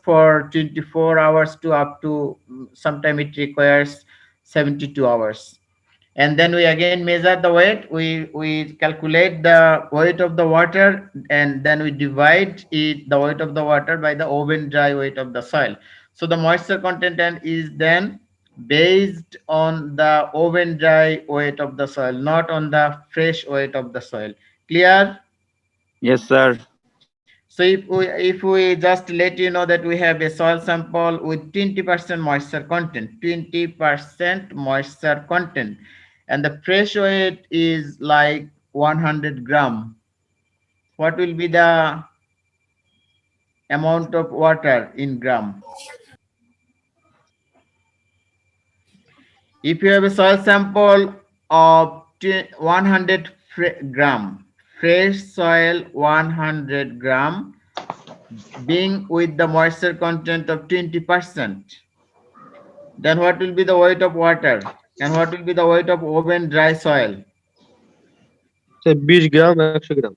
for 24 hours to up to sometime it requires 72 hours. And then we again measure the weight. We calculate the weight of the water, and then we divide it, the weight of the water, by the oven dry weight of the soil. So the moisture content is then based on the oven dry weight of the soil, not on the fresh weight of the soil. Clear? Yes, sir. So if we just let you know that we have a soil sample with 20% moisture content, 20% moisture content, and the fresh weight is like 100 gram. What will be the amount of water in gram? If you have a soil sample of 100 gram, fresh soil 100 gram, being with the moisture content of 20%, then what will be the weight of water? And what will be the weight of oven dry soil? Say 20 gram 100 gram.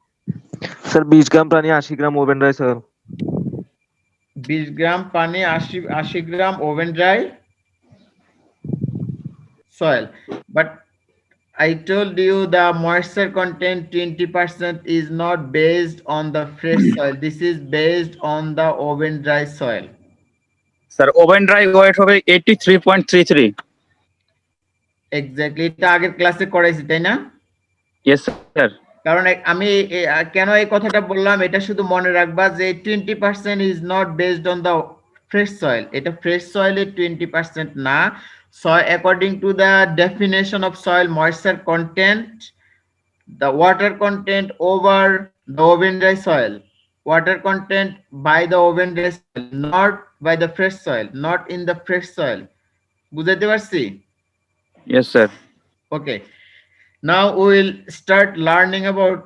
Sir 20 গ্রাম পানি 80 গ্রাম oven rice sir. 20 গ্রাম পানি 80 গ্রাম oven dry soil. But I told you the moisture content 20% is not based on the fresh soil. This is based on the oven dry soil. Sir oven dry weight হবে 83.33। Exactly, এটা আগের ক্লাসে করাইছি তাই না? Yes sir. কারণ আমি কেন এই কথাটা বললাম, এটা শুধু মনে রাখবা যে 20% is not based on the fresh soil. এটা ফ্রেশ সয়েলের 20% না। According to the definition of soil moisture content, the water content over the oven dry soil, water content by the oven dry soil, not by the fresh soil, not in the fresh soil. বুঝাইতে পারছি? Yes sir. Okay. Now we will start learning about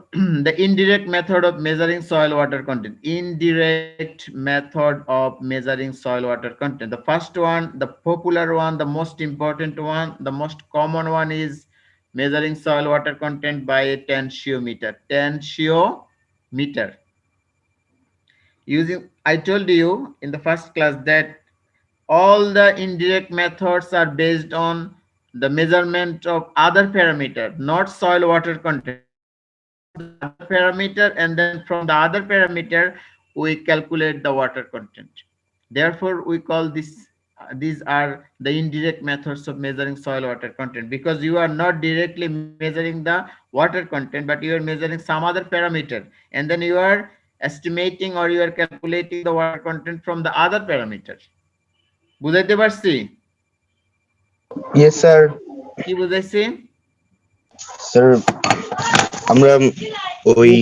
the indirect method of measuring soil water content. Indirect method of measuring soil water content. The first one, the popular one, the most important one, the most common one is measuring soil water content by a tensiometer. Tensiometer. Using, I told you in the first class that all the indirect methods are based on the measurement of other parameter, not soil water content. The other parameter, and then from the other parameter we calculate the water content. Therefore we call this, these are the indirect methods of measuring soil water content, because you are not directly measuring the water content, but you are measuring some other parameter, and then you are estimating or you are calculating the water content from the other parameter. বুঝাইতে পারছি? Yes, sir. কি বুঝাইছি? Sir, আমরা ওই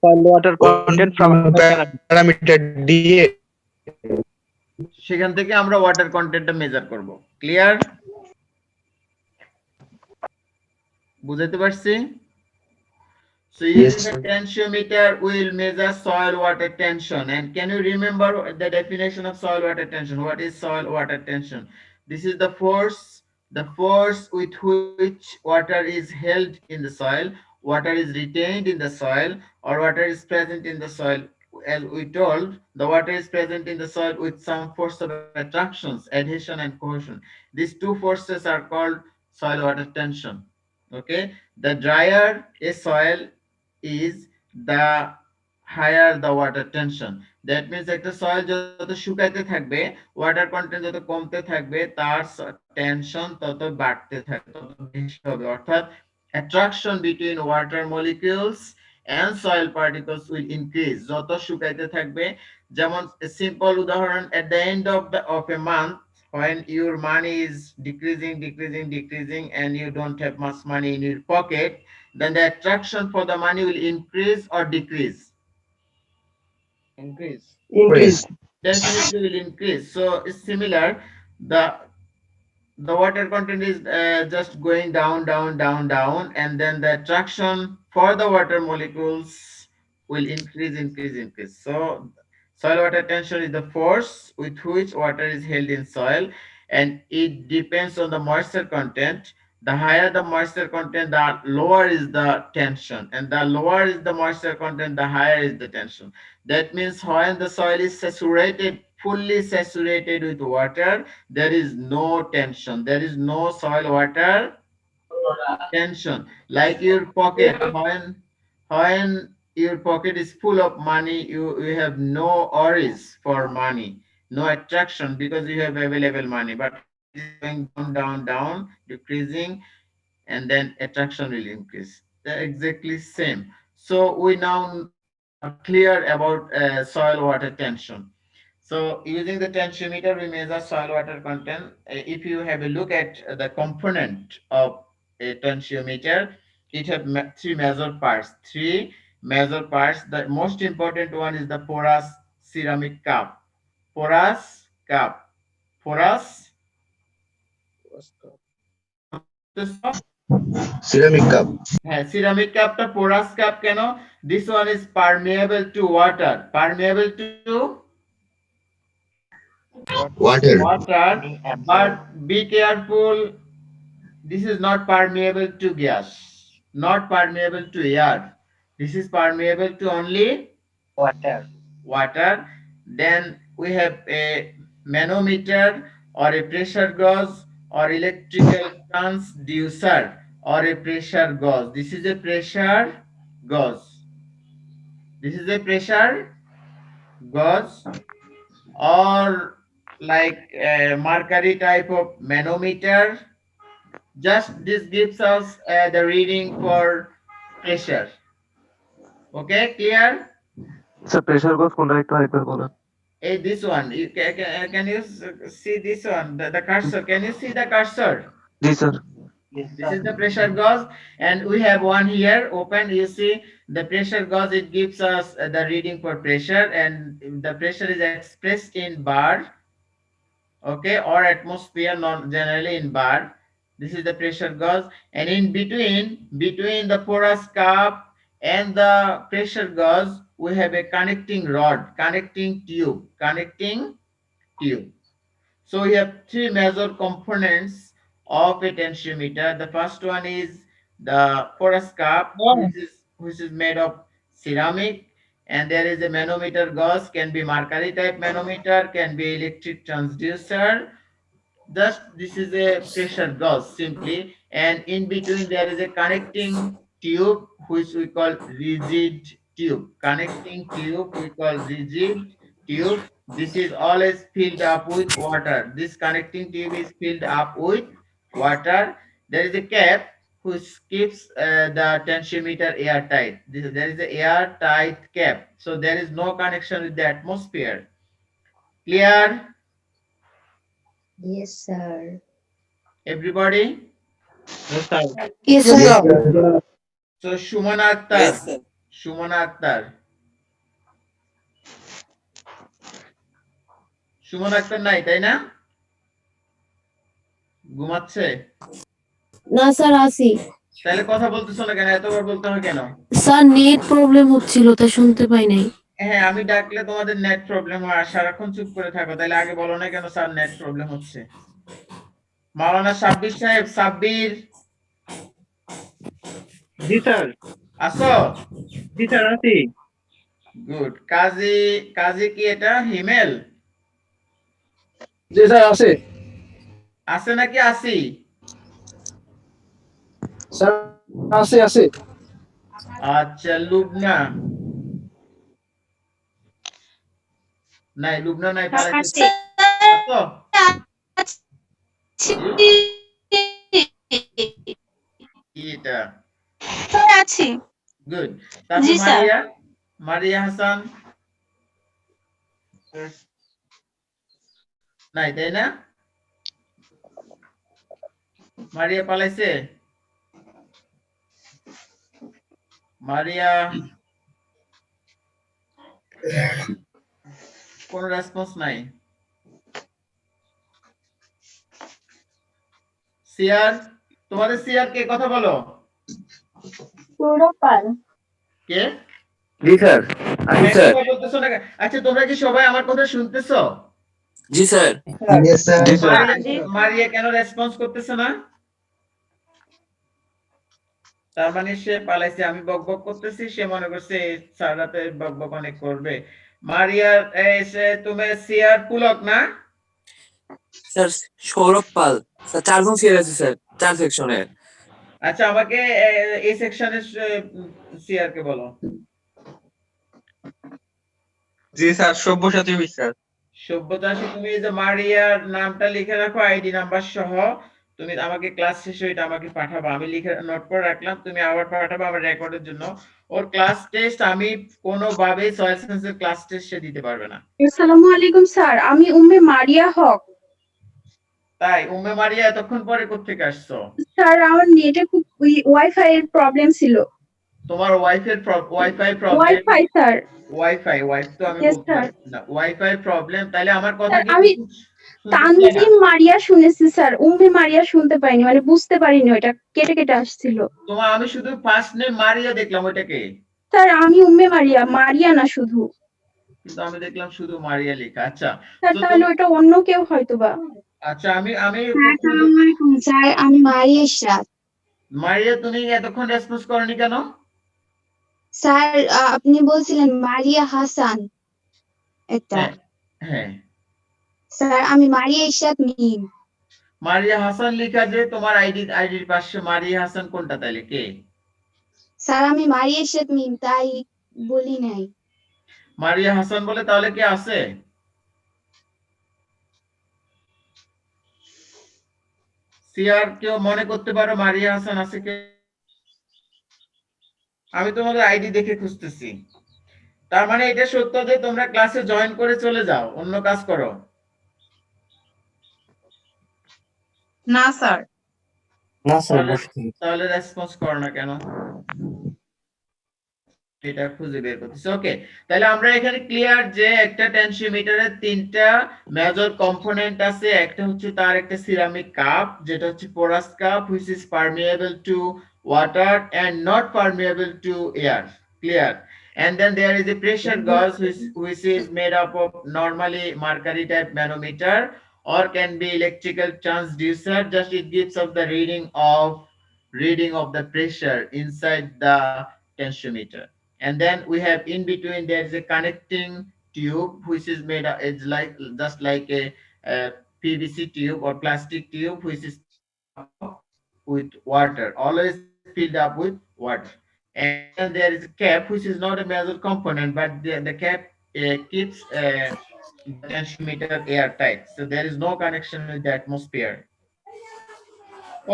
soil water content from parameter দিয়ে সেখান থেকে আমরা water কন্টেন্টটা মেজার করব। ক্লিয়ার? বুঝাইতে পারছি? So using the tensiometer we will measure soil water tension. And can you remember the definition of soil water tension? What is soil water tension? This is the force with which water is held in the soil, water is retained in the soil, or water is present in the soil. As we told, the water is present in the soil with some force of attractions, adhesion and cohesion. These two forces are called soil water tension. Okay, the drier a soil is, the higher the water tension. That means একটা soil যত শুকাইতে থাকবে, water content যত কমতে থাকবে, তার tension তত বাড়তে থাকবে, তত বেশি হবে। অর্থাৎ attraction between water molecules and soil particles will increase যত শুকাইতে থাকবে। যেমন simple উদাহরণ, at the end of a month, when your money is decreasing and you don't have much money in your pocket, then the attraction for the money will increase or decrease? increase. Definitely will increase. So it's similar. The water content is just going down, and then the attraction for the water molecules will increase. So soil water tension is the force with which water is held in soil, and it depends on the moisture content. The higher the moisture content, the lower is the tension, and the lower is the moisture content, the higher is the tension. That means when the soil is saturated, fully saturated with water, there is no tension. There is no soil water tension. Like your pocket, when your pocket is full of money, you have no worries for money, no attraction because you have available money. But it is going down, down, down, decreasing, and then attraction will increase. They're exactly same. So we now are clear about soil water tension. So using the tensiometer, we measure soil water content. If you have a look at the component of a tensiometer, it has three major parts. Three major parts. The most important one is the porous ceramic cup. Porous cup. Porous. ceramic cup, হ্যাঁ, ceramic কাপটা porous cup কেন? This one is permeable to water. Permeable to water, water, but be careful. This is not permeable to gas, not permeable to air. This is permeable to only water. Then we have a manometer or a pressure gauge or electrical transducer or a pressure gauge. This is a pressure gauge. This is a pressure gauge or like a mercury type of manometer. Just this gives us the reading for pressure. Okay, clear? Sir, pressure gauge কোনটা একটু আরেকবার বলেন? Hey, this one. You can you see this one? The cursor. Can you see the cursor? G sir. This is the pressure gauge, and we have one here open. You see the pressure gauge. It gives us the reading for pressure, and the pressure is expressed in bar, okay, or atmosphere, not generally in bar. This is the pressure gauge, and in between the porous cup and the pressure gauge, we have a connecting rod, connecting tube. So we have three major components of a tensiometer. The first one is the porous cup, which is made of ceramic, and there is a manometer gauge, can be mercury type manometer, can be electric transducer. Just this is a pressure gauge simply, and in between there is a connecting tube which we call rigid tube. Connecting tube we call rigid tube. This is always filled up with water. This connecting tube is filled up with water. There is a cap which keeps the tensiometer airtight. There is an airtight cap, so there is no connection with the atmosphere. Clear? Yes, sir. Everybody? Yes, sir. So Shuman Akhtar. Shuman Akhtar. Suman Akhtar নাই তাই না? ঘুমাচ্ছে? না sir আসি। তাহলে কথা বলতেছো না কেন? এতবার বলতে হয় কেন? স্যার নেট প্রবলেম হচ্ছিল তাই শুনতে পাই নাই। হ্যাঁ, আমি ডাকলে তোমাদের নেট প্রবলেম হয় আর সারাক্ষণ চুপ করে থাকো। তাহলে আগে বলো না কেন স্যার নেট প্রবলেম হচ্ছে? মাওলানা সাব্বির সাহেব, সাব্বির। জি স্যার। আসো? জি স্যার আছি। গুড। কাজী কি এটা হিমেল? জি স্যার আছে। আছে নাকি আসি? স্যার আছে আছে। আচ্ছা, লুবনা নাই, লুবনা নাই, পালাইছে। আসো? কি এটা? আছি। গুড। তারপর মারিয়া হাসান নাই তাই না? মারিয়া পালাইছে? মারিয়া কোন রেসপন্স নাই। সিয়ার, তোমাদের সিয়ার কে? কথা বলো। কে? জি স্যার। আছি স্যার। বলতেছো না? আচ্ছা, তোমরা কি সবাই আমার কথা শুনতেছো? জি স্যার। yes sir, জি স্যার। মারিয়া কেন রেসপন্স করতেছে না? তার মানে সে পালাইছে, আমি বকবক করতেছি, সে মনে করছে স্যার রাতে বকবক অনেক করবে। মারিয়ার এসে তুমি সিআর পুলক না? স্যার সৌরভ পাল স্যার 4 জন সিয়ার আছে স্যার 4 সেকশনের। আচ্ছা আমাকে এই সেকশনের সিআর কে বলো। জি স্যার, সব্যসাচী স্যার। সভ্যতাশী, তুমি এই যে মারিয়ার নামটা লিখে রাখো আইডি নাম্বার সহ। তুমি আমাকে ক্লাস শেষে এটা আমাকে পাঠাবা, আমি লিখে নোট করে রাখলাম, তুমি আবার পাঠাবা আমার রেকর্ডের জন্য। ওর ক্লাস টেস্ট আমি কোনোভাবেই সয়েল সায়েন্সের ক্লাস টেস্ট সে দিতে পারবে না। আসসালামু আলাইকুম স্যার, আমি উম্মে মারিয়া হক। তাই উম্মে মারিয়া এতক্ষণ পরে কোত্থেকে আসছো? স্যার আমার নেটে খুব ওয়াইফাই এর প্রবলেম ছিল। তোমার wifi problem? Wifi sir. Wife তো আমি Yes, বলতে sir. পারছি না, ওয়াইফাই প্রবলেম। তাহলে আমার কথা স্যার, কি আমি শুনতে চাই না? তানজিম মারিয়া শুনেছি স্যার, উম্মে মারিয়া শুনতে পাইনি, মানে বুঝতে পারিনি, ওটা কেটে কেটে আসছিল। তোমার আমি শুধু ফার্স্ট নেম মারিয়া দেখলাম, ওইটাকে স্যার আমি উম্মে মারিয়া, মারিয়া না শুধু। কিন্তু আমি দেখলাম শুধু মারিয়া লেখা। আচ্ছা স্যার তো তাহলে ওটা অন্য কেউ হয়তোবা। আচ্ছা আমি আমি আসসালামু আলাইকুম স্যার, আমি মারিয়া ইশরাত। মারিয়া, তুমি এতক্ষণ রেসপন্স করনি কেন? স্যার আপনি বলছিলেন মারিয়া হাসান এটা। হ্যাঁ হ্যাঁ, স্যার আমি মারিয়া ইশরাত মিম। মারিয়া হাসান লেখা যে তোমার আইডির পাশে, মারিয়া হাসান কোনটা তাইলে কে? স্যার আমি মারিয়া ইশরাত মিম, তাই বলি নাই। মারিয়া হাসান বলে তাহলে কে আছে? সিআর কেউ মনে করতে পারো মারিয়া হাসান আছে কে? আমি তোমাদের আইডি দেখে খুঁজতেছি। তার মানে এটা সত্য যে তোমরা ক্লাসে জয়েন করে চলে যাও, অন্য কাজ করো? না স্যার। না স্যার তাহলে রেসপন্স করো না কেন? এটা খুঁজে বের করতেছি। ওকে, তাহলে আমরা এখানে ক্লিয়ার যে একটা টেনসিওমিটারের তিনটা মেজর কম্পোনেন্ট আছে। একটা হচ্ছে তার একটা সিরামিক কাপ, যেটা হচ্ছে porous cup, which is permeable to water and not permeable to air. Clear? And then there is a pressure gauge which is made up of normally mercury type manometer or can be electrical transducer. Just it gives us the reading of the pressure inside the tensiometer. And then we have in between there is a connecting tube which is made up, it's like just like a PVC tube or plastic tube which is with water, always filled up with water. And there is a cap which is not a major component, but the cap keeps the tensiometer airtight, so there is no connection with the atmosphere.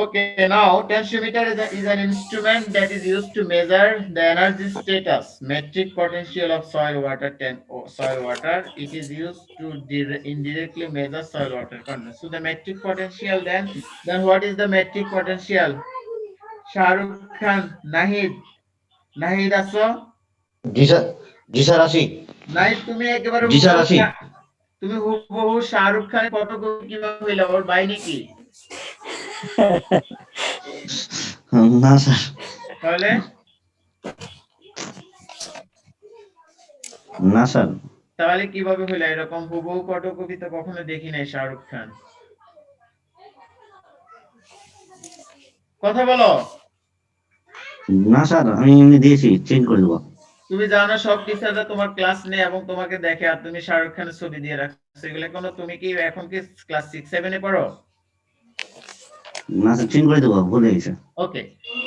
Okay, now tensiometer is an instrument that is used to measure the energy status, metric potential of soil water. It is used to indirectly measure soil water content. So the metric potential, then what is the metric potential? Shahrukh Khan, Nahid aso? G sir আসি। Nahid, তুমি একেবারে জি sir আসি। তুমি হুবহু শাহরুখ খানের photocopy কিভাবে হইলা? ওর বাইরে কি? না স্যার। তাহলে না স্যার। তাহলে কিভাবে হইলো? এরকম হুবহু ফটোকপি তো কখনো দেখি নাই শাহরুখ খান। কথা বলো। না স্যার, আমি এমনি দিয়েছি, চেঞ্জ করে দেবো। তুমি জানো সব টিচাররা তোমার ক্লাস নেয় এবং তোমাকে দেখে, আর তুমি শাহরুখ খানের ছবি দিয়ে রাখছো, এগুলো কোনো, তুমি কি এখন কি ক্লাস 6-7 এ পড়ো? না স্যার, চেঞ্জ করে দেবো, ভুলে গেছে। ওকে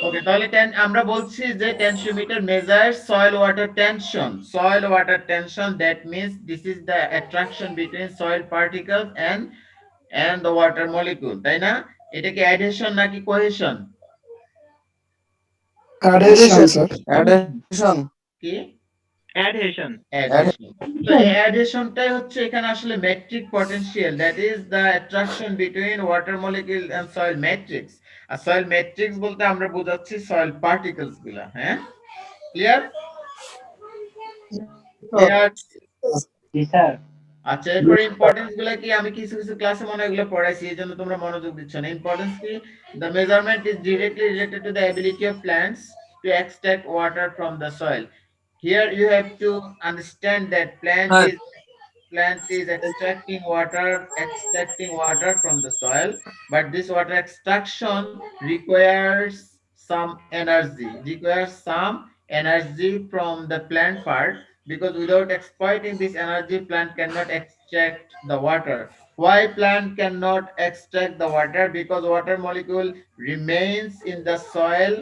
ওকে, তাহলে আমরা বলছি যে tensiometer measures soil water tension. Soil water tension, that means this is the attraction between soil particles and the water molecule, তাই না? এটা কি অ্যাডহেশন নাকি কোহেশন? Adhesion, sir. অ্যাডহেশন কি? অ্যাডহেশন। তো অ্যাডহেশনটাই হচ্ছে এখানে আসলে matric potential, that is the attraction between water molecule and soil matrix. আর সয়েল ম্যাট্রিক্স বলতে আমরা বোঝাচ্ছি সয়েল পার্টিকেলস গুলা। হ্যাঁ, ক্লিয়ার? আচ্ছা, এরপরে ইম্পর্টেন্স গুলা কি? আমি কিছু কিছু ক্লাসে মনে হয় এগুলো পড়াইছি, এই জন্য তোমরা মনোযোগ দিচ্ছ না। ইম্পর্টেন্স কি? The measurement is directly related to the ability of plants to extract water from the soil. Here you have to understand that plant is extracting water from the soil, but this water extraction requires some energy from the plant part, because without exploiting this energy, plant cannot extract the water. Why plant cannot extract the water? Because water molecule remains in the soil,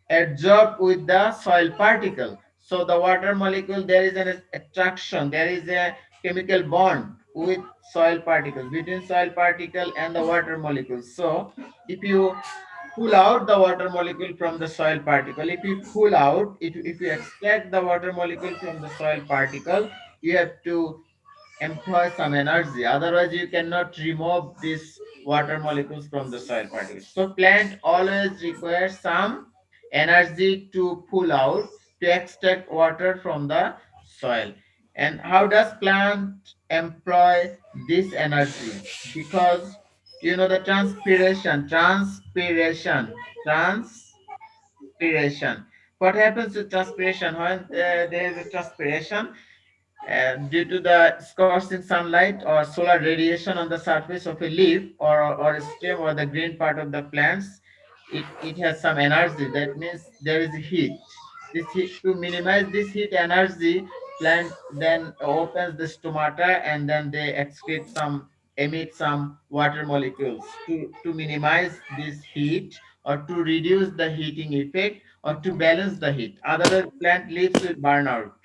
adsorbed with the soil particle. So the water molecule, there is an attraction, there is a chemical bond with soil particles, between soil particle and the water molecule. So if you pull out the water molecule from the soil particle, if you pull out, if you extract the water molecule from the soil particle, you have to employ some energy. Otherwise, you cannot remove these water molecules from the soil particles. So plant always requires some energy to pull out, to extract water from the soil. And how does plant employ this energy? Because you know the transpiration. What happens with transpiration? When there is a transpiration, due to the scorching sunlight or solar radiation on the surface of a leaf or a stem or the green part of the plants, it has some energy. That means there is heat. This heat, to minimize this heat energy, plant then opens the stomata and then they emit some water molecules to minimize this heat, or to reduce the heating effect, or to balance the heat. Otherwise, plant leaves will burn out,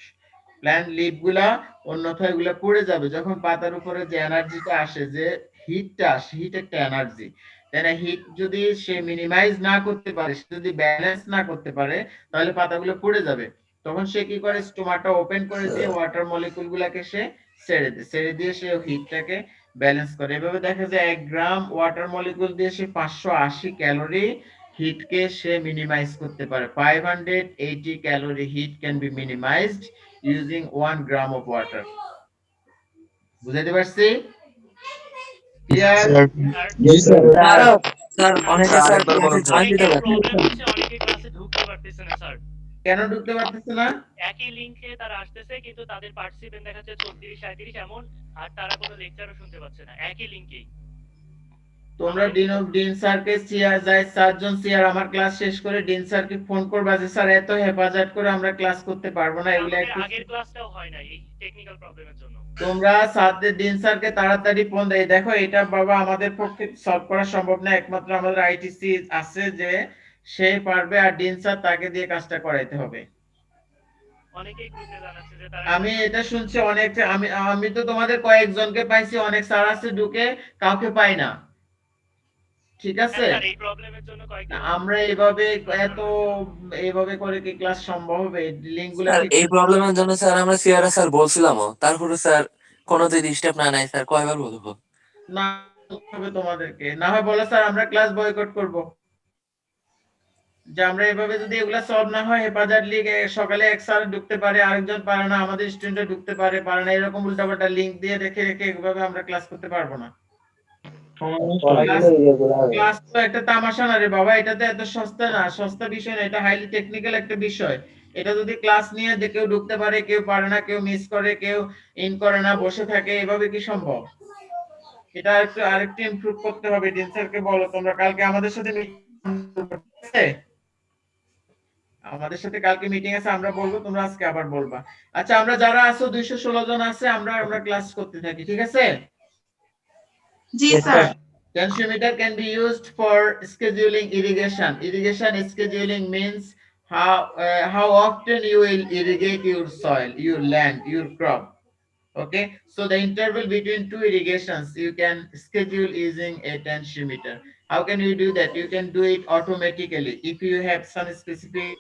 plant leaf গুলা অন্যথায় এগুলা পড়ে যাবে। যখন পাতার উপরে যে এনার্জিটা আসে, যে হিটটা আসে, হিট একটা এনার্জি, তাই না? হিট যদি সে মিনিমাইজ না করতে পারে, সে যদি ব্যালেন্স না করতে পারে, তাহলে পাতাগুলো পড়ে যাবে। তখন সে কি করে, স্টোমাটা ওপেন করে দিয়ে ওয়াটার মলিকুল গুলাকে সে ছেড়ে দিয়ে সে হিটটাকে ব্যালেন্স করে। এভাবে দেখা যায় 1 গ্রাম ওয়াটার মলিকুল দিয়ে সে 580 ক্যালোরি হিটকে সে মিনিমাইজ করতে পারে। 580 calorie heat can be minimized using 1 gram of water. বুঝাইতে পারছি? ক্লিয়ার? স্যার স্যার অনেকে স্যার, স্যার আরেকবার ক্লাসে বলুন, জয়েন দিতে পারে। প্রবলেম হচ্ছে অনেকে ক্লাসে ঢুকতে পারতেছে না স্যার। কেন ঢুকতে পারতেছে না? একই লিংকে তারা আসতেছে কিন্তু তাদের পার্টিসিপেন্ট দেখাচ্ছে 34 37 এমন, আর তারা কোনো লেকচারও শুনতে পাচ্ছে না একই লিংকেই। তোমরা ডিন স্যারকে যাই 4 জন সিআর আমার ক্লাস শেষ করে ডিন স্যারকে ফোন করবা যে স্যার এত হেফাজত করে আমরা ক্লাস করতে পারবো না, এগুলো একটু। আগের ক্লাসটাও হয় না এই টেকনিক্যাল প্রবলেমের জন্য। তোমরা ডিন স্যারকে তাড়াতাড়ি ফোন দেই। দেখো এটা বাবা আমাদের পক্ষে সলভ করা সম্ভব না, একমাত্র আমাদের আইটিসি আছে যে সে পারবে, আর ডিন স্যার তাকে দিয়ে কাজটা করাইতে হবে। অনেকেই গ্রুপে জানাচ্ছে যে তারা, আমি এটা শুনছি অনেক, আমি তো তোমাদের কয়েকজনকে পাইছি, অনেক স্যার আছে ঢুকে, কাউকে পাই না। ঠিক আছে, স্যার এই প্রবলেমের জন্য কয়েকদিন আমরা এইভাবে করে কি ক্লাস সম্ভব হবে? লিংকগুলো স্যার এই প্রবলেমের জন্য স্যার আমরা সিআরএস স্যার বলছিলামও, তারপরে স্যার কোনোদিন স্টেপ না নেয়। স্যার কয়বার বলবো? না হবে তোমাদেরকে, না হয় বলো স্যার আমরা ক্লাস বয়কট করব। যে আমরা এভাবে যদি এগুলা সলভ না হয়, হেফাজত লিগ সকালে এক স্যার ঢুকতে পারে, আরেকজন পারে না, আমাদের স্টুডেন্ট ঢুকতে পারে না, এরকম উল্টাপাল্টা লিংক দিয়ে রেখে এভাবে আমরা ক্লাস করতে পারবো না। ক্লাস তো একটা তামাশা না রে বাবা, এটা তো এত সস্তা না, সস্তা বিষয় না, এটা হাইলি টেকনিক্যাল একটা বিষয়। এটা যদি ক্লাস নিয়ে যে কেউ ঢুকতে পারে, কেউ পারে না, কেউ মিস করে, কেউ ইন করে না, বসে থাকে, এভাবে কি সম্ভব? এটা আরেকটু ইমপ্রুভ করতে হবে। ডিন স্যারকে বলো তোমরা কালকে আমাদের সাথে কালকে মিটিং আছে, আমরা বলবো, তোমরা আজকে আবার বলবা। আচ্ছা, আমরা যারা আছো 216 জন আছে, আমরা ক্লাস করতে থাকি, ঠিক আছে? জি sir. Tensiometer can be used for scheduling irrigation. Irrigation scheduling means how often you will irrigate your soil, your land, your crop. Okay, so the interval between 2 irrigations you can schedule using a tensiometer. How can you do that? You can do it automatically if you have some specific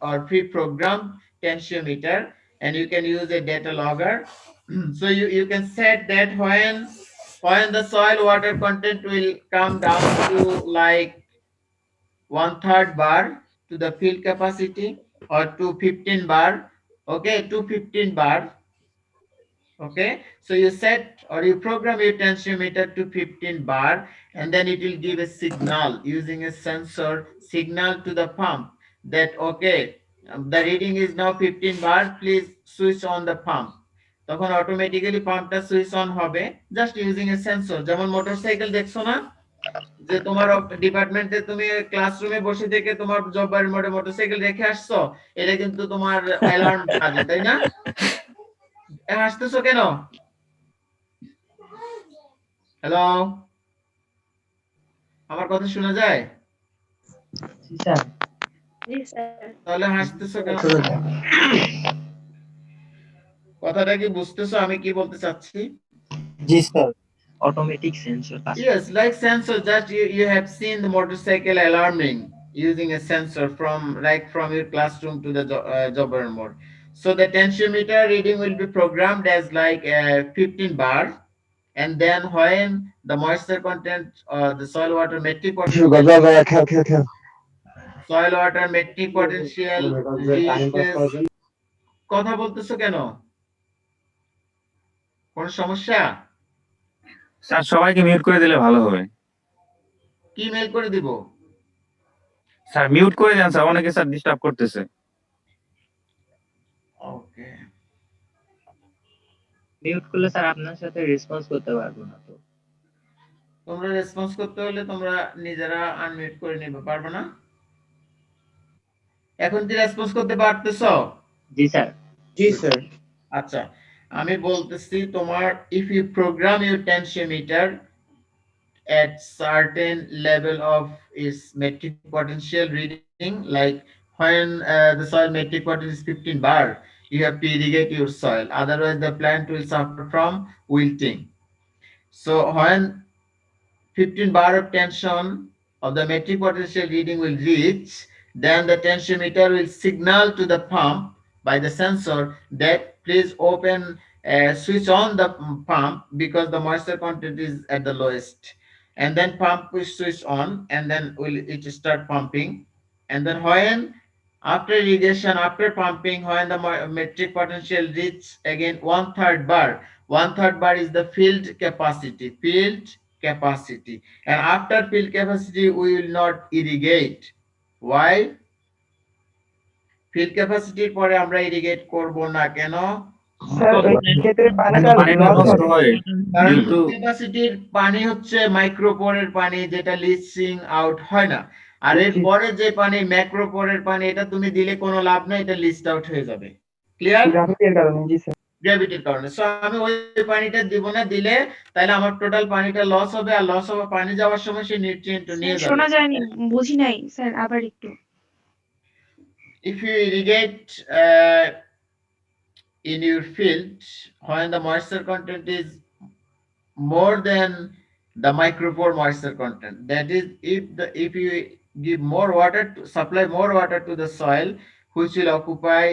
or pre-programmed tensiometer, and you can use a data logger. So you can set that when the soil water content will come down to like 1/3 bar to the field capacity, or to 15 bar. Okay, to 15 bar. Okay, so you set or you program your tensiometer to 15 bar, and then it will give a signal using a sensor signal to the pump that okay, the reading is now 15 bar, please switch on the pump. তখন automatically পাম্পটা switch on হবে, just using a sensor. যেমন motorcycle দেখছো না, যে তোমার ডিপার্টমেন্টে তুমি ক্লাসরুমে বসে থেকে তোমার জব বাড়ির মোড়ে মোটরসাইকেল রেখে আসছো, এটা কিন্তু তোমার অ্যালার্ম বাজে, তাই না? হাসতেছো কেন? হ্যালো, আমার কথা শোনা যায়? জি স্যার। তাহলে হাসতেছো কেন? কথাটা কি বুঝতেছো আমি কি বলতে চাচ্ছি? জি স্যার, অটোমেটিক সেন্সর কাজ করে। Yes, like sensor that you have seen the motorcycle alarming using a sensor from your classroom to the job mode. So the tensiometer reading will be programmed as like 15 bar, and then when the moisture content the soil water metric potential reaches, কথা বলতেছো কেন? কোন সমস্যা? Sir সবাইকে mute করে দিলে ভালো হবে। কি মেল করে দিব? স্যার মিউট করে দেন স্যার, অনেকে স্যার ডিস্টার্ব করতেছে। ওকে, মিউট করলে স্যার আপনার সাথে রেসপন্স করতে পারবো না তো। তোমরা রেসপন্স করতে হলে তোমরা নিজেরা আনমিউট করে নিবে, পারবে না? এখন কি রেসপন্স করতে পারতেছো? জি স্যার। জি স্যার। আচ্ছা, আমি বলতেছি তোমার if you program your tensiometer at certain level of its metric potential reading, like when the soil metric potential is 15 bar, you have to irrigate your soil, otherwise the plant will suffer from wilting. So when 15 bar of tension of the metric potential reading will reach, then the tensiometer will signal to the pump by the sensor that please open switch on the pump because the moisture content is at the lowest, and then pump will switch on, and then will it start pumping. And then when after irrigation, after pumping, when the metric potential reach again 1/3 bar, 1/3 bar is the field capacity, and after field capacity we will not irrigate. Why? field capacity পরে আমরা irrigate করব না কেন? পানিটা নষ্ট হয় কারণ কিন্তু field capacity পানি হচ্ছে মাইক্রোপোরের পানি, যেটা লিচিং আউট হয় না। আর এর পরে যে পানি ম্যাক্রোপোরের পানি, এটা তুমি দিলে কোনো লাভ নাই, এটা লিস্ট আউট হয়ে যাবে। ক্লিয়ার? গ্র্যাভিটির কারণে। সো আমি ওই পানিটা দিব না, দিলে তাহলে আমার টোটাল পানিটা লস হবে, আর লস হবে পানি যাওয়ার সময় সেই নিউট্রিয়েন্ট নিয়ে যাবে। শোনা যায়নি, বুঝি নাই স্যার, আবার একটু। If you irrigate in your field when the moisture content is more than the micropore moisture content, that is if you give more water to supply more water to the soil which will occupy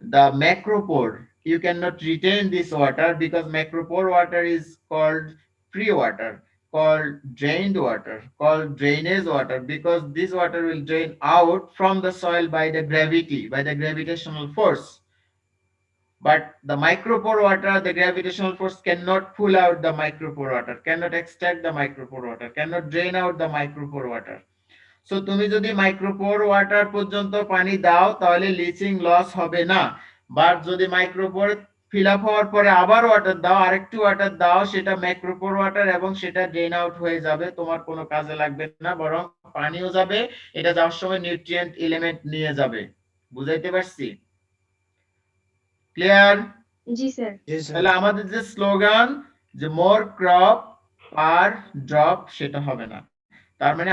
the macropore, you cannot retain this water because macropore water is called free water, called drained water, called drainage water, because this water will drain out from the soil by the gravity, by the gravitational force. But the micropore water, the gravitational force cannot pull out the micropore water, cannot extract the micropore water, cannot drain out the micropore water. So তুমি যদি micropore water পর্যন্ত পানি দাও তাহলে lynching loss হবে না, but যদি micropore fill up হওয়ার পরে আবার ওয়াটার দাও, আরেকটু ওয়াটার দাও, সেটা মাইক্রোপোর ওয়াটার এবং সেটা ড্রেন আউট হয়ে যাবে, তোমার কোনো কাজে লাগবে না, বরং পানিও যাবে, এটা যাওয়ার সময় নিউট্রিয়েন্ট এলিমেন্ট নিয়ে যাবে। বুঝাইতে পারছি? ক্লিয়ার? জি স্যার। তাহলে আমাদের যে স্লোগান যে মোর ক্রপ পার ড্রপ, সেটা হবে না। তার মানে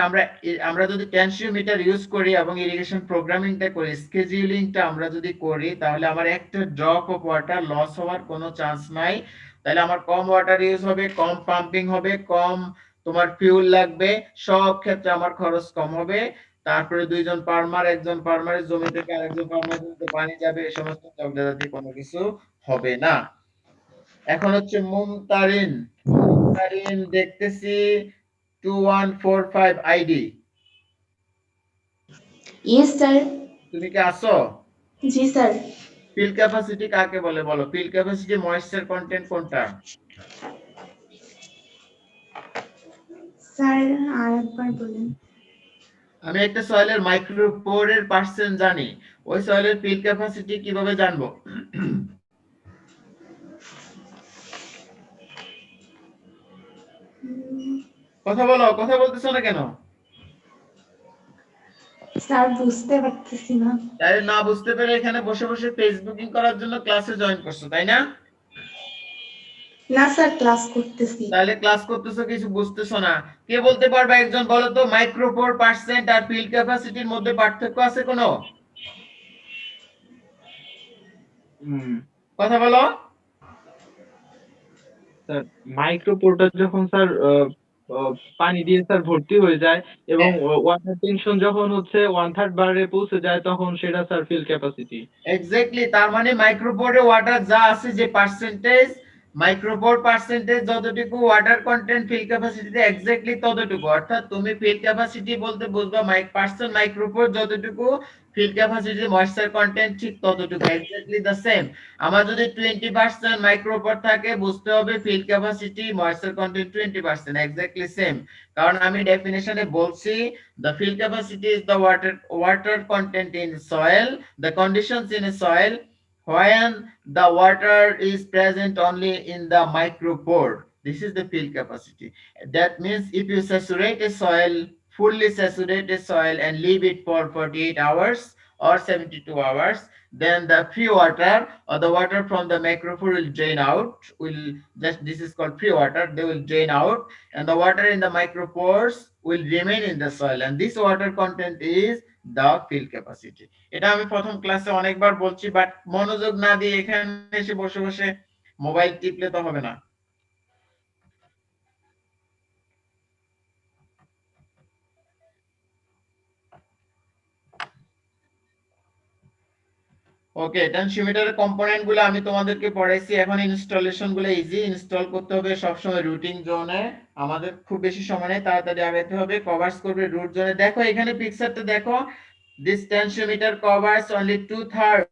আমরা যদি টেনসিওমিটার ইউজ করি এবং ইরিগেশন প্রোগ্রামিংটা করি, স্কেডিউলিংটা আমরা যদি করি, তাহলে আমার একটা ড্রপ অফ ওয়াটার লস হওয়ার কোনো চান্স নাই। তাহলে আমার কম ওয়াটার ইউজ হবে, কম পাম্পিং হবে, কম তোমার ফিউল লাগবে, সব ক্ষেত্রে আমার খরচ কম হবে। তারপরে দুইজন ফার্মার, একজন ফার্মারের জমি থেকে আরেকজন ফার্মারের জমিতে পানি যাবে, এই সমস্ত ঝগড়াঝাটি কোনো কিছু হবে না। এখন হচ্ছে মুমতারিন দেখতেছি 2145 আইডি। Yes sir. তুমি কি আসো? জি স্যার। ফিল্ড ক্যাপাসিটি কাকে বলে বলো? ফিল্ড ক্যাপাসিটি ময়েশ্চার কন্টেন্ট কোনটা? স্যার আরেকবার বলেন। আমি একটা সয়েলের মাইক্রোপোরের পার্সেন্ট জানি, ওই সয়েলের ফিল্ড ক্যাপাসিটি কিভাবে জানবো? কথা বলো, কথা বলতেছো না কেন? স্যার বুঝতে পারতেছি না। তাই না বুঝতে পেরে এখানে বসে বসে ফেসবুকিং করার জন্য ক্লাসে জয়েন করছো, তাই না? না স্যার, ক্লাস করতেছি। তাহলে ক্লাস করতেছো, কিছু বুঝতেছো না। কে বলতে পারবে একজন, বলো তো, মাইক্রোপোর পার্সেন্ট আর ফিল্ড ক্যাপাসিটির মধ্যে পার্থক্য আছে কোনো? কথা বলো। স্যার মাইক্রোপোরটা যখন স্যার পানি দিয়ে স্যার ভর্তি হয়ে যায় এবং ওয়াটার টেনশন যখন হচ্ছে 1/3 বারে পৌঁছে যায় তখন সেটা স্যার ফিল ক্যাপাসিটি। এক্স্যাক্টলি, তার মানে মাইক্রোপোরে ওয়াটার যা আছে, যে পার্সেন্টেজ, মাইক্রোপোর পার্সেন্টেজ যতটুকু ওয়াটার কন্টেন্ট ফিল ক্যাপাসিটিতে এক্স্যাক্টলি ততটুকু। অর্থাৎ তুমি ফিল ক্যাপাসিটি বলতে বুঝবা পার্সেন্ট মাইক্রোপোর যতটুকু, ফিল ক্যাপাসিটি ময়েশ্চার কন্টেন্ট ঠিক ততটুকু, এক্স্যাক্টলি দ্য সেম। আমার যদি 20% মাইক্রোপোর থাকে, বুঝতে হবে field capacity moisture content 20%, exactly same. কারণ আমি ডেফিনেশনে বলছি, the field capacity is the water content in soil, the conditions in a soil when the water is present only in the micropore. This is the field capacity. That means if you saturate a soil, fully saturate a soil and leave it for 48 hours or 72 hours, then the free water or the water from the micropore will drain out, this is called free water, they will drain out, and the water in the micropores will remain in the soil, and this water content is the field capacity. এটা আমি প্রথম ক্লাসে অনেকবার বলছি, but মনোযোগ না দিয়ে এখানে এসে বসে বসে মোবাইল টিপলে তো হবে না। ওকে, টেনসিওমিটারের কম্পোনেন্ট গুলো আমি তোমাদেরকে পড়াইছি। এখন ইনস্টলেশন গুলো ইজি, ইনস্টল করতে হবে সবসময় রুটিং জোনে। আমাদের খুব বেশি সময় নেই, তাড়াতাড়ি আগাইতে হবে। কভার্স করবে রুট জোনে। দেখো এখানে পিকচারটা দেখো, this tensiometer covers only 2/3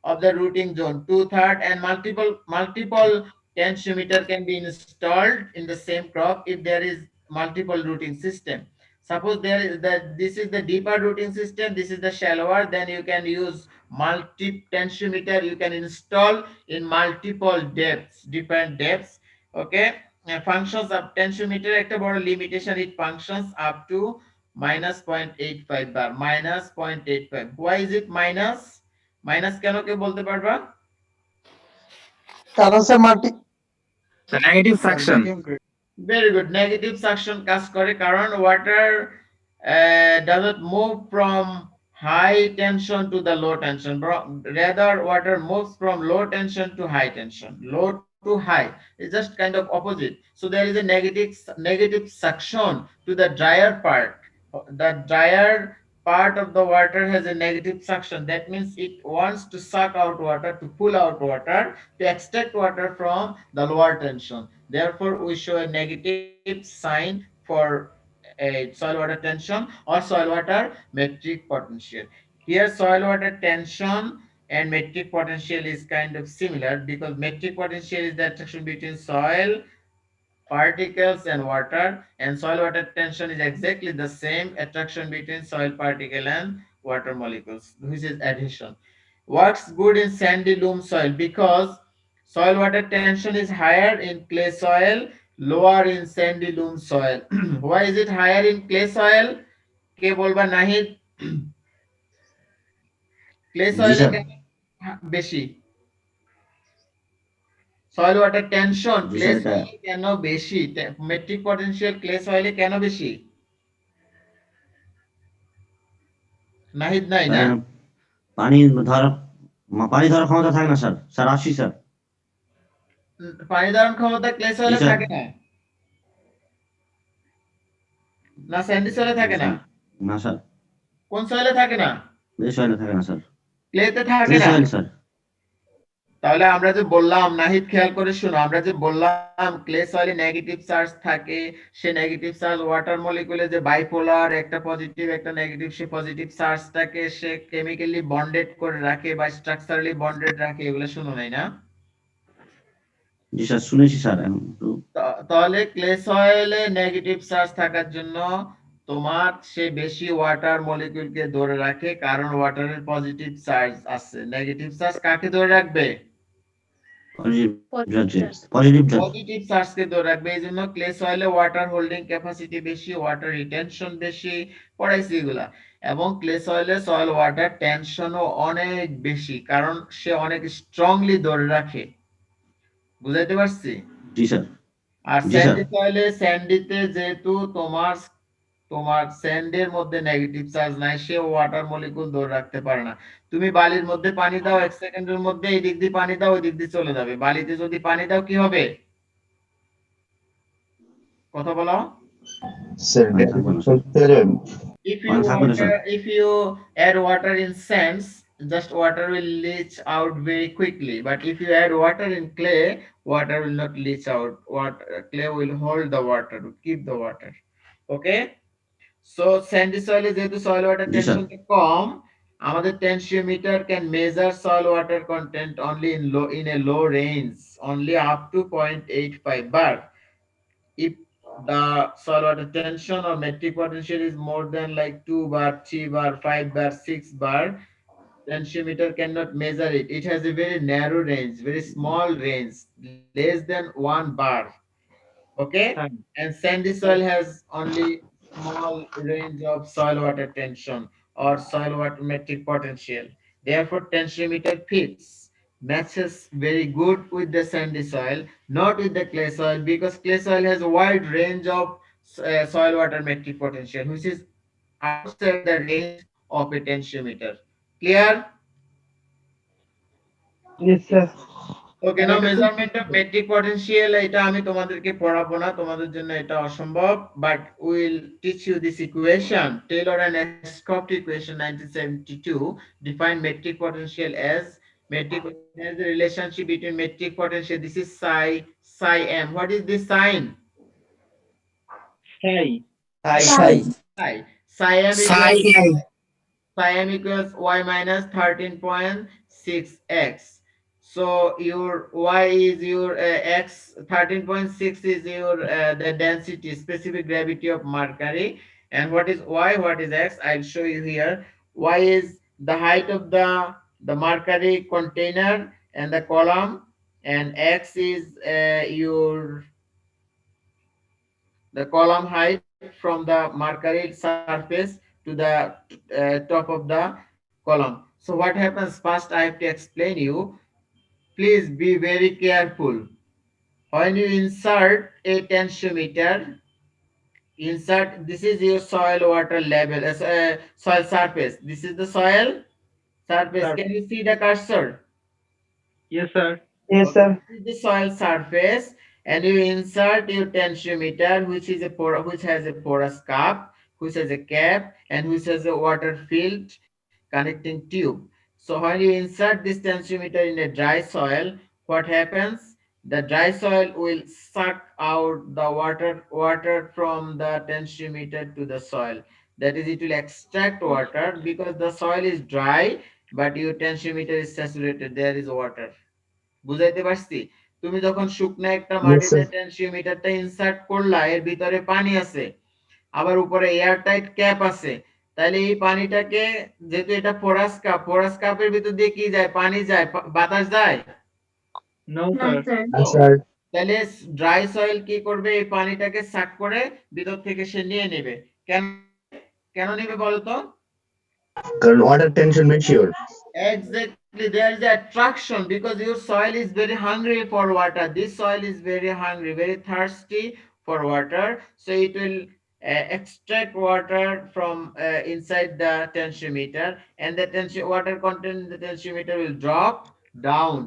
of the routing zone, 2/3, and multiple tensiometer can be installed in the same crop if there is multiple routing system. Suppose there is this is the deeper routing system, this is the shallower, then you can use multi tensiometer, you can install in multiple depths, different depths. Okay, functions of tensiometer, একটা বড় limitation, it functions up to minus 0.85 bar, minus 0.85. Why is it minus? Minus কেন কে বলতে পারবা? কারণ sir multi negative suction. Very good, negative suction কাজ করে, কারণ water doesn't move from high tension to the low tension, rather water moves from low tension to high tension, low to high. It's just kind of opposite. So there is a negative suction to the drier part. The drier part of the water has a negative suction. That means it wants to suck out water, to pull out water, to extract water from the lower tension. Therefore, we show a negative sign for a soil water tension or soil water metric potential. Here soil water tension and metric potential is kind of similar, because metric potential is the attraction between soil particles and water, and soil water tension is exactly the same, attraction between soil particle and water molecules, which is adhesion. Works good in sandy loam soil because soil water tension is higher in clay soil, lower in sandy loam soil. Why is it higher in clay soil? কে বলবা Nahid? Clay সয়েলে বেশি soil water tension clay সয়েলে কেন বেশি? Metric potential clay সয়েলে কেন বেশি? নাহিদ নাই না? পানি ধরার ক্ষমতা থাকে না স্যার। স্যার আসি স্যার। পানি ধারণ ক্ষমতা ক্লে সয়েলে থাকে না, না স্যান্ডি সয়েলে থাকে না? না স্যার। কোন সয়েলে থাকে না? ক্লে সয়েলে থাকে না স্যার। ক্লেতে থাকে না স্যার। তাহলে আমরা যে বললাম, নাহিদ খেয়াল করে শুনো, আমরা যে বললাম ক্লে সয়েলে নেগেটিভ চার্জ থাকে, সে নেগেটিভ চার্জ ওয়াটার মলিকুলে যে বাইপোলার, একটা পজিটিভ একটা নেগেটিভ, সে পজিটিভ চার্জটাকে সে কেমিক্যালি বন্ডেড করে রাখে বা স্ট্রাকচারালি বন্ডেড রাখে, এগুলো শুনো নাই না? জি স্যার শুনেছি স্যার। তাহলে ক্লে সয়েলে নেগেটিভ চার্জ থাকার জন্য তোমার সে বেশি ওয়াটার মলিকিউলকে ধরে রাখে, কারণ ওয়াটারের পজিটিভ চার্জ আছে। নেগেটিভ চার্জ কাকে ধরে রাখবে? Positive charge. পজিটিভ চার্জকে ধরে রাখবে, এই জন্য ক্লে সয়েলে ওয়াটার হোল্ডিং ক্যাপাসিটি বেশি, ওয়াটার রিটেনশন বেশি, পড়াইছি এগুলা। এবং ক্লে সয়েলে সয়েল ওয়াটার টেনশনও অনেক বেশি, কারণ সে অনেক স্ট্রংলি ধরে রাখে। বুঝাইতে পারছি? জি স্যার। আর জি স্যার। স্যান্ডি সয়েলে, স্যান্ডিতে যেহেতু তোমার তোমার স্যান্ডের মধ্যে নেগেটিভ চার্জ নাই, সে ওয়াটার মলিকুল ধরে রাখতে পারে না। তুমি বালির মধ্যে পানি দাও, 1 সেকেন্ডের মধ্যে এই দিক দিয়ে পানি দাও, ওই দিক দিয়ে চলে যাবে। বালিতে যদি পানি দাও কি হবে? কথা বলো। If you add water in sands, just water will leach out very quickly. But if you add water in clay, water will not leach out. Clay will hold the water, to keep the water. Okay? So sandy soil is যেহেতু soil water জি sir. tension কম, আমাদের tensiometer can measure soil water content only in a low range, only up to 0.85 bar. If the soil water tension or metric potential is more than like 2 bar, 3 bar, 5 bar, 6 bar, tensiometer cannot measure it. It has a very narrow range, very small range, less than 1 bar. Okay? And sandy soil has only small range of soil water tension or soil water metric potential. Therefore, tensiometer fits, matches very good with the sandy soil, not with the clay soil, because clay soil has a wide range of soil water metric potential, which is outside the range of a tensiometer. Clear? Yes, sir. Okay, now measurement of matric potential, এটা আমি তোমাদেরকে পড়াবো না, তোমাদের জন্য এটা অসম্ভব, but will teach you this equation. Taylor and Ashcroft equation 1972 define metric potential as the relationship between metric potential. This is psi m. What is this sign? Psi. Psi m equals y minus 13.6x. So your y is your x, 13.6 is your the density, specific gravity of mercury. And what is y, what is x? I'll show you here. Y is the height of the mercury container and the column, and x is the column height from the mercury surface to the top of the column. So what happens? First I have to explain you. Please be very careful. When you insert a tensiometer, this is your soil water level, soil surface. This is the soil surface. Can you see the cursor? Yes, sir. Yes, sir. This is the soil surface, and you insert your tensiometer, which has a porous cup, which has a cap, and which has a water filled connecting tube. So when you insert this tensiometer in a dry soil, what happens? The dry soil will suck out the water from the tensiometer to the soil. That is, it will extract water because the soil is dry, but your tensiometer is saturated. There is water. বুঝাইতে পারছি? তুমি যখন শুকনো একটা মাটিতে টেনসিওমিটারটা insert করলা, এর ভিতরে পানি আছে, আবার উপরে এয়ার টাইট ক্যাপ আছে, তাহলে এই পানিটাকে, যেহেতু এটা পোরাস কাপের ভিতর দিয়ে কি যায়? পানি যায়, বাতাস যায়? No, sir. তাহলে ড্রাই সয়েল কি করবে? এই পানিটাকে সাক করে ভিতর থেকে সে নিয়ে নেবে। কেন নেবে বলতো? কারণ water tension mature. Exactly, there is attraction because your soil is very hungry for water. This soil is very hungry, very thirsty for water, so it will extract water from inside the tensiometer, and the water content in the tensiometer will drop down.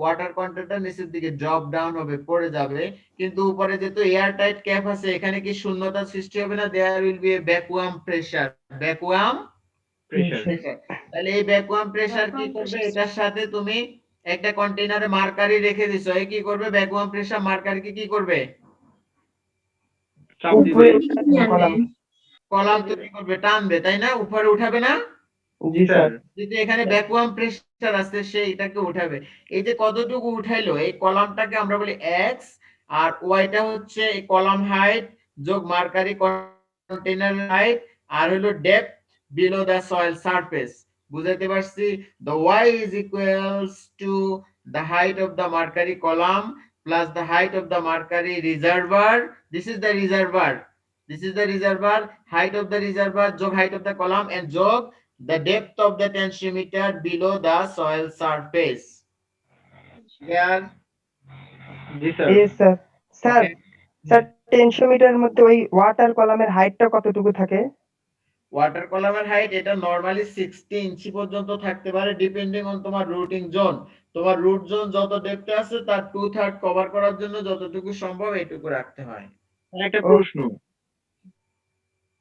Water কন্টেন্টটা নিচের দিকে drop down হবে, পড়ে যাবে, কিন্তু উপরে যেহেতু air tight cap আছে, এখানে কি শূন্যতা সৃষ্টি হবে না? There will be a vacuum pressure. Vacuum pressure. তাহলে এই ভ্যাকুয়াম প্রেসার কি করবে? এটার সাথে তুমি একটা কন্টেইনারে মার্কারি রেখে দিছো, এই কি করবে? ভ্যাকুয়াম প্রেসার মার্কারিকে কি করবে? কলাম তো কি করবে? টানবে, তাই না? উপরে উঠাবে না? জি, স্যার। কিন্তু এখানে ভ্যাকুয়াম প্রেসার আছে, সে এটাকে উঠাবে। এই যে কতটুকু উঠাইলো, এই কলামটাকে আমরা বলি x, আর ওয়াইটা হচ্ছে এই কলাম হাইট যোগ মার্কারি কন্টেইনার হাইট, আর হলো depth below the soil surface. বুঝাইতে পারছি? The y is equals to the height of the mercury column plus the height of the mercury reservoir. This is the reservoir. This is the reservoir. Height of the reservoir jog height of the column and jog the depth of the tensiometer below the soil surface. Clear? জি sir yes sir sir Okay. Sir টেনশোমিটারের মধ্যে ওই water কলামের হাইটটা কতটুকু থাকে? Water কলামের height এটা নরমালি 60 ইঞ্চি পর্যন্ত থাকতে পারে ডিপেন্ডিং অন তোমার রুটিং জোন। তোমার রুট জোন যত ডেপথে আছে তার 2/3 কভার করার জন্য যতটুকু সম্ভব এইটুকু রাখতে হয়। একটা প্রশ্ন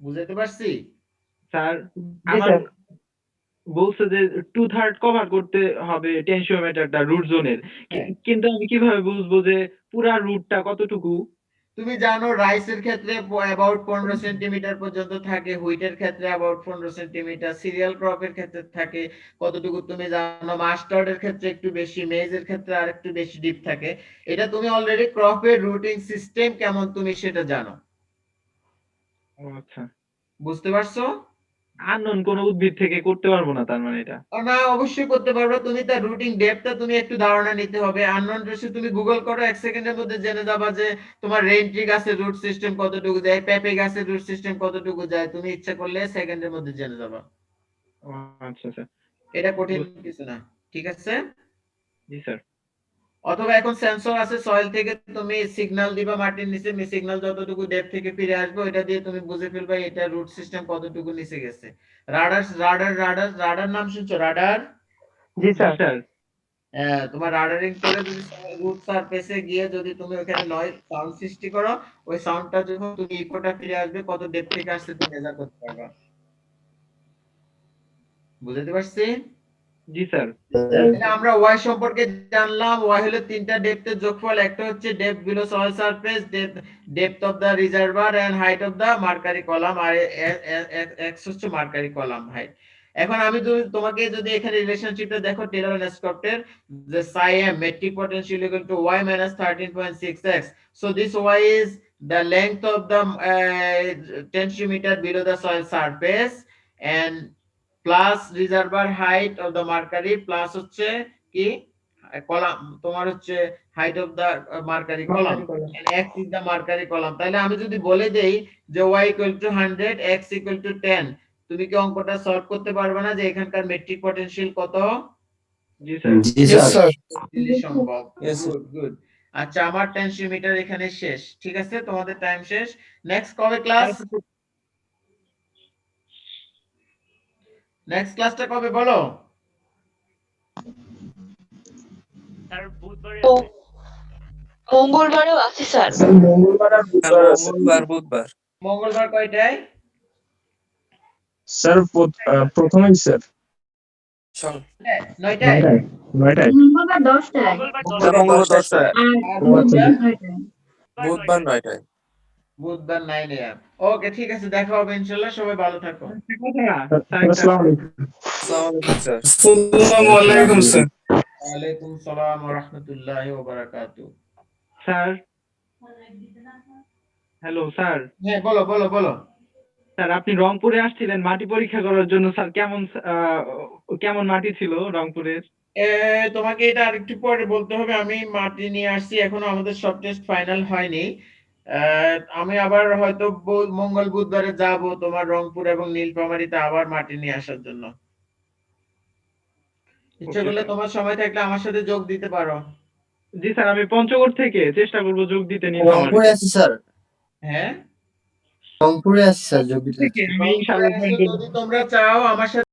বুঝাতে পারছি? স্যার জি আমার স্যার বলছে যে 2/3 কভার করতে হবে টেনশিওমিটারটা রুট জোনের, হ্যাঁ। কিন্তু আমি কিভাবে বুঝবো যে পুরা রুটটা কতটুকু? তুমি জানো রাইসের ক্ষেত্রে অ্যাবাউট 15 সেন্টিমিটার পর্যন্ত থাকে, হুইটের ক্ষেত্রে অ্যাবাউট 15 সেন্টিমিটার, সিরিয়াল ক্রপের ক্ষেত্রে থাকে কতটুকু তুমি জানো, মাস্টার্ডের ক্ষেত্রে একটু বেশি, মেজের ক্ষেত্রে আর একটু বেশি ডিপ থাকে। এটা তুমি অলরেডি ক্রপের রুটিং সিস্টেম কেমন তুমি সেটা জানো। ও আচ্ছা, বুঝতে পারছো? আননোন কোন উদ্ভিদ থেকে করতে পারবো না তার মানে এটা? না, অবশ্যই করতে পারবে। তুমি তার রুটিং ডেপথটা তুমি একটু ধারণা নিতে হবে। আননোন রেশিও তুমি গুগল করো, 1 সেকেন্ডের মধ্যে জেনে যাবা যে তোমার রেইন ট্রি গাছের রুট সিস্টেম কতটুকু যায়, পেঁপে গাছের রুট সিস্টেম কতটুকু যায়, তুমি ইচ্ছা করলে সেকেন্ডের মধ্যে জেনে যাবা। ও আচ্ছা স্যার। এটা কঠিন কিছু না, ঠিক আছে? জি স্যার। অথবা এখন সেন্সর আছে, সয়েল থেকে তুমি সিগন্যাল দিবা মাটির নিচে, সিগন্যাল যতটুকু ডেপথ থেকে ফিরে আসবে ওটা দিয়ে তুমি বুঝে ফেলবা এটা রুট সিস্টেম কতটুকু নিচে গেছে। রাডার নাম শুনছো? রাডার? জি স্যার স্যার তোমার রাডারিং করে যদি রুট সারফেসে গিয়ে যদি তুমি ওখানে নয়েজ সাউন্ড সৃষ্টি করো, ওই সাউন্ডটা যখন তুমি ইকোটা ফিরে আসবে কত ডেপথ থেকে আসছে তুমি মেজার করতে পারবা। বুঝতে পারছি? জি স্যার। তাহলে আমরা ওয়াই সম্পর্কে জানলাম। ওয়াই হলো তিনটা ডেপথের যোগফল, একটা হচ্ছে depth below soil surface, depth of the reservoir and height of the mercury column, আর এক্স হচ্ছে মার্কারি কলাম হাইট। এখন আমি তোমাকে যদি এখানে রিলেশনশিপটা দেখো টেলর এন্ড স্কটের, the psi m metric potential equal to y minus 13.6x, so this y is the length of the tensiometer below the soil surface and plus reservoir height of the mercury plus হচ্ছে কি column তোমার হচ্ছে height of the mercury column and x is the mercury column. তাহলে আমি যদি বলে দেই যে y equal to 100 x equal to 10, তুমি কি অঙ্কটা সলভ করতে পারবে না যে এখানকার মেট্রিক পটেনশিয়াল কত? জি স্যার। জি স্যার সম্ভব। Yes, sir. Good good. আচ্ছা, আমার টেনশিওমিটার এখানে শেষ, ঠিক আছে? তোমাদের টাইম শেষ। নেক্সট কবে ক্লাস? নেক্সট ক্লাসটা কবে বলো? স্যার বুধবারে ও। আছে। মঙ্গলবারেও আছে স্যার। মঙ্গলবার বুধবার। মঙ্গলবার কয়টায়? স্যার প্রথমেই স্যার সকাল 9টায়? 9টায়। মঙ্গলবার 10টায়। মঙ্গলবার 10টায়। মঙ্গলবার 10টায়। আর বুধবার 9টায়। বুধবার 9 AM। ওকে, ঠিক আছে, দেখা হবে ইনশাআল্লাহ। সবাই ভালো থাকো। আসসালামু আলাইকুম। আসসালামু আলাইকুম স্যার। আসসালামু আলাইকুম স্যার। ওয়ালাইকুম সালাম ওয়া রাহমাতুল্লাহি ওয়া বারাকাতুহু। Sir, hello sir. হ্যাঁ, বলো বলো বলো। স্যার আপনি রংপুরে আসছিলেন মাটি পরীক্ষা করার জন্য, স্যার কেমন মাটি ছিল রংপুরের? তোমাকে এটা আরেকটু পরে বলতে হবে। আমি মাটি নিয়ে আসছি, এখনো আমাদের সব টেস্ট ফাইনাল হয়নি। আমি আবার হয়তো মঙ্গল বুধবারে যাব তোমার রংপুর এবং নীলফামারীতে আবার মাটি নিয়ে আসার জন্য। ইচ্ছা করলে তোমার সময় থাকলে আমার সাথে যোগ দিতে পারো। জি স্যার, আমি পঞ্চগড় থেকে চেষ্টা করব যোগ দিতে। রংপুরে আছি স্যার, হ্যাঁ, রংপুরে আছি স্যার যোগ দিতে। আমি ইনশাআল্লাহ যদি তোমরা চাও আমার সাথে